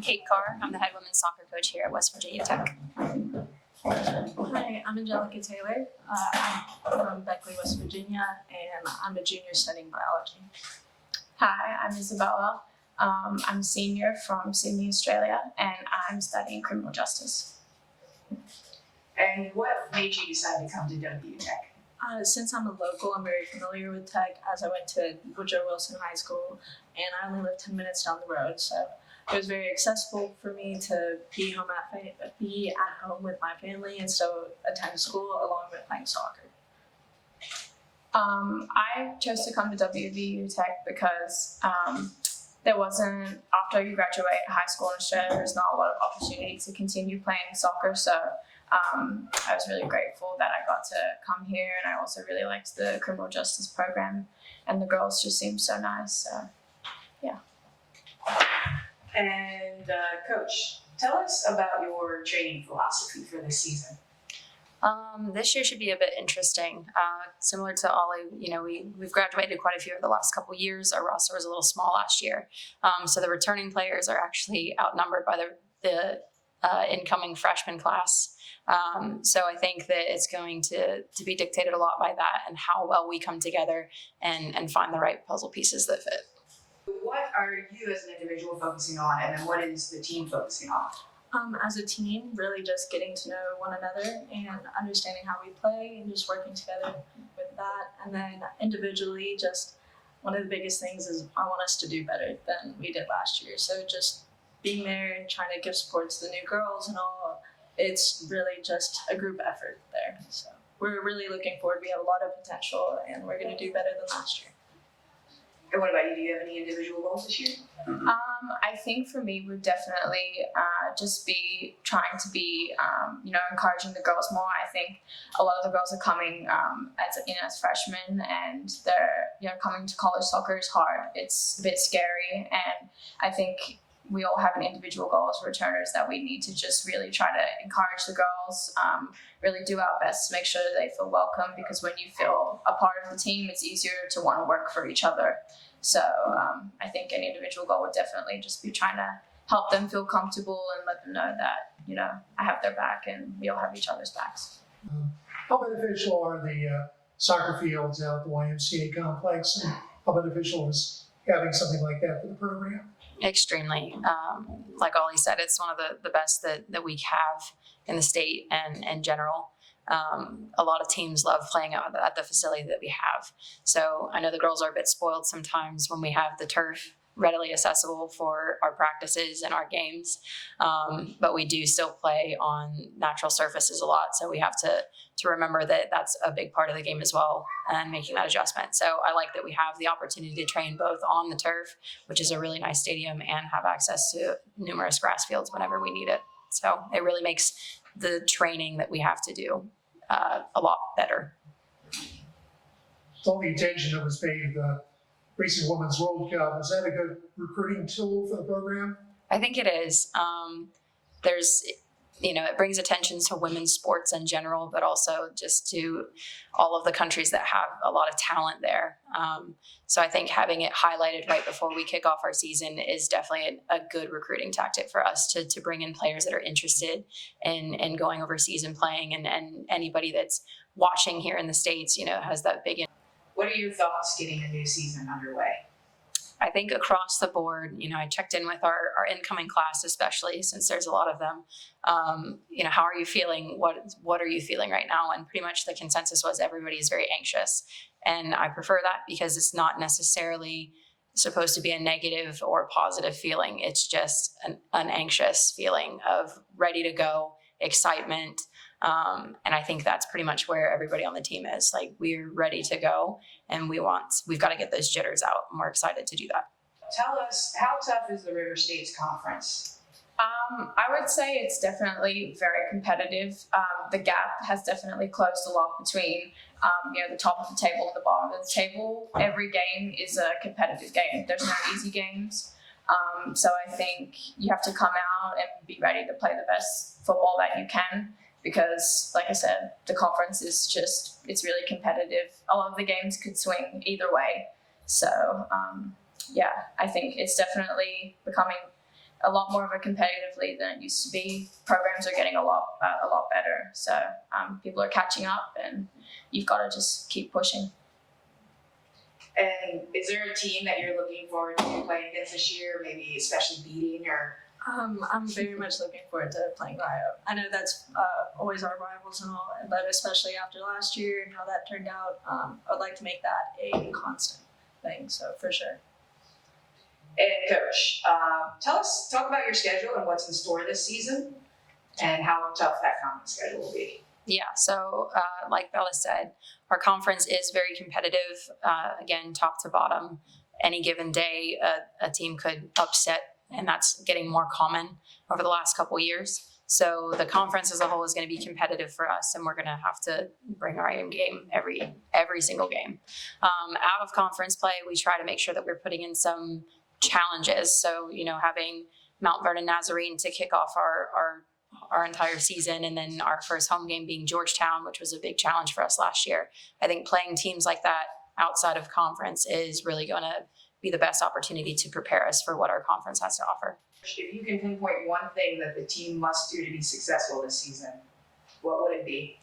Kate Carr. I'm the head women's soccer coach here at West Virginia Tech. Hi, I'm Angelica Taylor. I'm from Beckley, West Virginia, and I'm a junior studying biology. Hi, I'm Isabella. I'm a senior from Sydney, Australia, and I'm studying criminal justice. And what made you decide to come to WVU Tech? Since I'm a local, I'm very familiar with Tech, as I went to Woodrow Wilson High School, and I only live 10 minutes down the road, so it was very accessible for me to be at home with my family and still attend school along with playing soccer. I chose to come to WVU Tech because there wasn't, after you graduate high school in Australia, there's not a lot of opportunity to continue playing soccer, so I was really grateful that I got to come here, and I also really liked the criminal justice program, and the girls just seemed so nice, so yeah. And Coach, tell us about your training philosophy for this season. This year should be a bit interesting. Similar to Ollie, we've graduated quite a few over the last couple of years. Our roster was a little small last year, so the returning players are actually outnumbered by the incoming freshman class. So I think that it's going to be dictated a lot by that and how well we come together and find the right puzzle pieces that fit. What are you as an individual focusing on, and then what is the team focusing on? As a team, really just getting to know one another and understanding how we play and just working together with that. And then individually, just one of the biggest things is I want us to do better than we did last year. So just being there and trying to give support to the new girls and all, it's really just a group effort there. So we're really looking forward. We have a lot of potential, and we're going to do better than last year. And what about you? Do you have any individual goals this year? I think for me, we'd definitely just be trying to be, encouraging the girls more. I think a lot of the girls are coming as freshmen, and they're, coming to college soccer is hard. It's a bit scary, and I think we all have an individual goal as returners that we need to just really try to encourage the girls, really do our best to make sure that they feel welcome, because when you feel a part of the team, it's easier to want to work for each other. So I think an individual goal would definitely just be trying to help them feel comfortable and let them know that, I have their back and we all have each other's backs. How beneficial are the soccer fields out at the YMCA complex? And how beneficial is having something like that for the program? Extremely. Like Ollie said, it's one of the best that we have in the state and in general. A lot of teams love playing at the facility that we have. So I know the girls are a bit spoiled sometimes when we have the turf readily accessible for our practices and our games. But we do still play on natural surfaces a lot. So we have to remember that that's a big part of the game as well, and making that adjustment. So I like that we have the opportunity to train both on the turf, which is a really nice stadium, and have access to numerous grass fields whenever we need it. So it really makes the training that we have to do a lot better. All the attention that was paid to the recent Women's World Cup, is that a good recruiting tool for the program? I think it is. It brings attention to women's sports in general, but also just to all of the countries that have a lot of talent there. So I think having it highlighted right before we kick off our season is definitely a good recruiting tactic for us to bring in players that are interested in going overseas and playing, and anybody that's watching here in the States, has that big. What are your thoughts getting a new season underway? I think across the board, I checked in with our incoming class, especially since there's a lot of them. How are you feeling? What are you feeling right now? And pretty much the consensus was everybody is very anxious. And I prefer that because it's not necessarily supposed to be a negative or positive feeling. It's just an anxious feeling of ready to go, excitement. And I think that's pretty much where everybody on the team is. Like, we're ready to go, and we've got to get those jitters out, and we're excited to do that. Tell us, how tough is the River States Conference? I would say it's definitely very competitive. The gap has definitely closed a lot between, the top of the table and the bottom of the table. Every game is a competitive game. There's no easy games. So I think you have to come out and be ready to play the best football that you can, because, like I said, the conference is it's really competitive. A lot of the games could swing either way. So, I think it's definitely becoming a lot more of a competitive league than it used to be. Programs are getting a lot better, so people are catching up, and you've got to just keep pushing. And is there a team that you're looking forward to playing against this year, maybe especially beating or? I'm very much looking forward to playing Rio. I know that's always our rivals and all, but especially after last year and how that turned out, I'd like to make that a constant thing. So for sure. And coach, talk about your schedule and what's in store this season, and how tough that conference schedule will be. Yeah, so like Bella said, our conference is very competitive. Again, top to bottom, any given day, a team could upset, and that's getting more common over the last couple of years. So the conference as a whole is going to be competitive for us, and we're going to have to bring our A game every single game. Out of conference play, we try to make sure that we're putting in some challenges. So, having Mount Vernon Nazarene to kick off our entire season, and then our first home game being Georgetown, which was a big challenge for us last year. I think playing teams like that outside of conference is really going to be the best opportunity to prepare us for what our conference has to offer. If you can pinpoint one thing that the team must do to be successful this season, what would it be?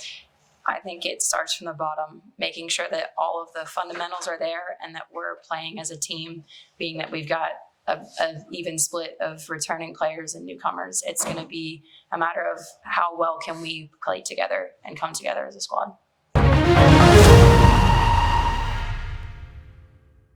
I think it starts from the bottom, making sure that all of the fundamentals are there and that we're playing as a team, being that we've got an even split of returning players and newcomers. It's going to be a matter of how well can we play together and come together as a squad.